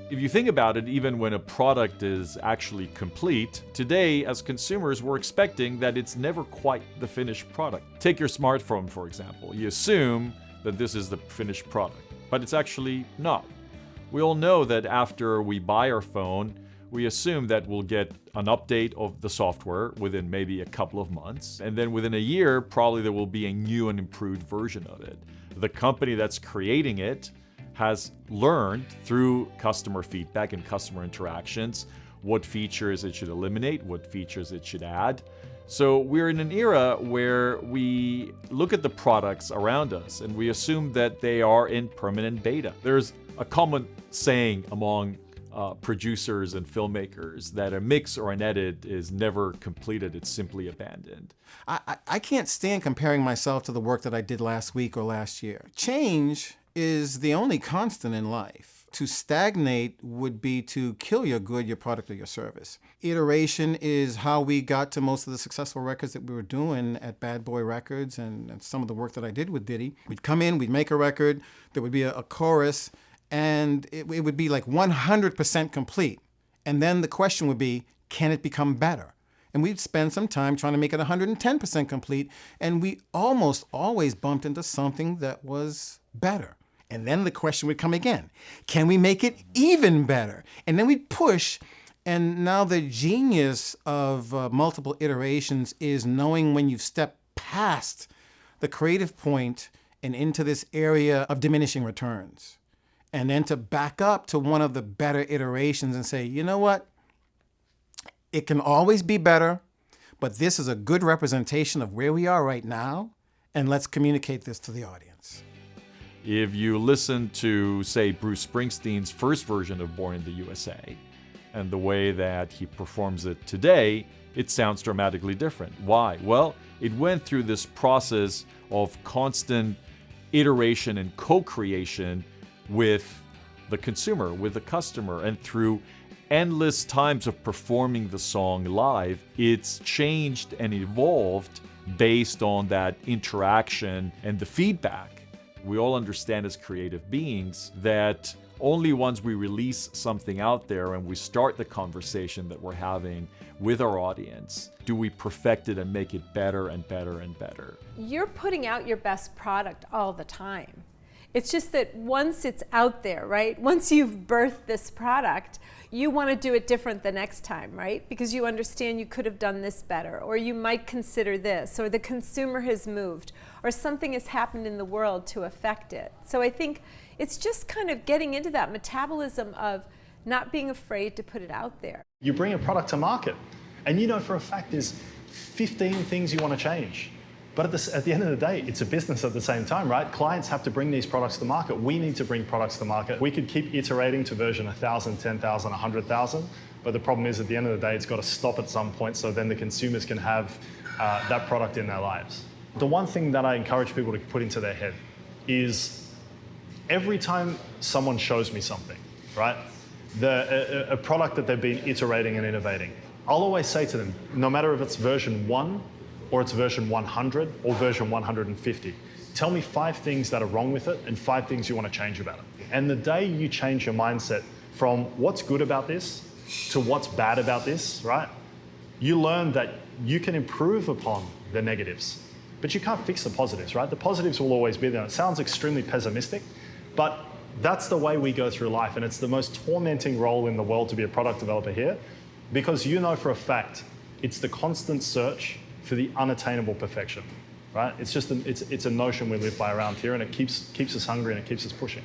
If you think about it, even when a product is actually complete, today as consumers we're expecting that it's never quite the finished product. Take your smartphone for example. You assume that this is the finished product, but it's actually not. We all know that after we buy our phone, we assume that we'll get an update of the software within maybe a couple of months, and then within a year, probably there will be a new and improved version of it. The company that's creating it has learned through customer feedback and customer interactions what features it should eliminate, what features it should add. So we're in an era where we look at the products around us and we assume that they are in permanent beta. There's a common saying among producers and filmmakers that a mix or an edit is never completed, it's simply abandoned. I can't stand comparing myself to the work that I did last week or last year. Change is the only constant in life. To stagnate would be to kill your good, your product, or your service. Iteration is how we got to most of the successful records that we were doing at Bad Boy Records and some of the work that I did with Diddy. We'd come in, we'd make a record, there would be a chorus, and it would be like 100% complete. And then the question would be, can it become better? And we'd spend some time trying to make it 110% complete, and we almost always bumped into something that was better. And then the question would come again, can we make it even better? And then we'd push, and now the genius of multiple iterations is knowing when you've stepped past the creative point and into this area of diminishing returns. And then to back up to one of the better iterations and say, you know what? It can always be better, but this is a good representation of where we are right now, and let's communicate this to the audience. If you listen to, say, Bruce Springsteen's first version of Born in the USA, and the way that he performs it today, it sounds dramatically different. Why? Well, it went through this process of constant iteration and co-creation with the consumer, with the customer, and through endless times of performing the song live, it's changed and evolved based on that interaction and the feedback. We all understand as creative beings that only once we release something out there and we start the conversation that we're having with our audience, do we perfect it and make it better and better and better. You're putting out your best product all the time. It's just that once it's out there, right? Once you've birthed this product, you want to do it different the next time, right? Because you understand you could have done this better, or you might consider this, or the consumer has moved, or something has happened in the world to affect it. So I think it's just kind of getting into that metabolism of not being afraid to put it out there. You bring a product to market, and you know for a fact there's 15 things you want to change. But at the end of the day, it's a business at the same time, right? Clients have to bring these products to market. We need to bring products to market. We could keep iterating to version 1,000, 10,000, 100,000, but the problem is at the end of the day, it's got to stop at some point so then the consumers can have that product in their lives. The one thing that I encourage people to put into their head is every time someone shows me something, right? A product that they've been iterating and innovating, I'll always say to them, no matter if it's version 1, or it's version 100 or version 150. Tell me 5 things that are wrong with it and 5 things you want to change about it. And the day you change your mindset from what's good about this to what's bad about this, right? You learn that you can improve upon the negatives, but you can't fix the positives, right? The positives will always be there. It sounds extremely pessimistic, but that's the way we go through life. And it's the most tormenting role in the world to be a product developer here, because you know for a fact, it's the constant search for the unattainable perfection, right? It's just it's a notion we live by around here, and it keeps us hungry and it keeps us pushing.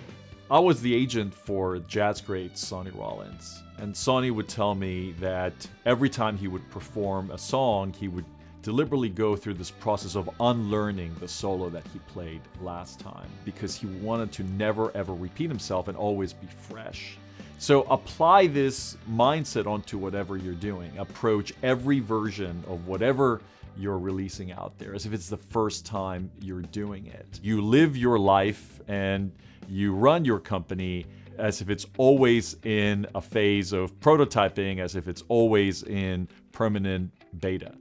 I was the agent for jazz great Sonny Rollins, and Sonny would tell me that every time he would perform a song, he would deliberately go through this process of unlearning the solo that he played last time, because he wanted to never ever repeat himself and always be fresh. So apply this mindset onto whatever you're doing. Approach every version of whatever you're releasing out there as if it's the first time you're doing it. You live your life and you run your company as if it's always in a phase of prototyping, as if it's always in permanent beta.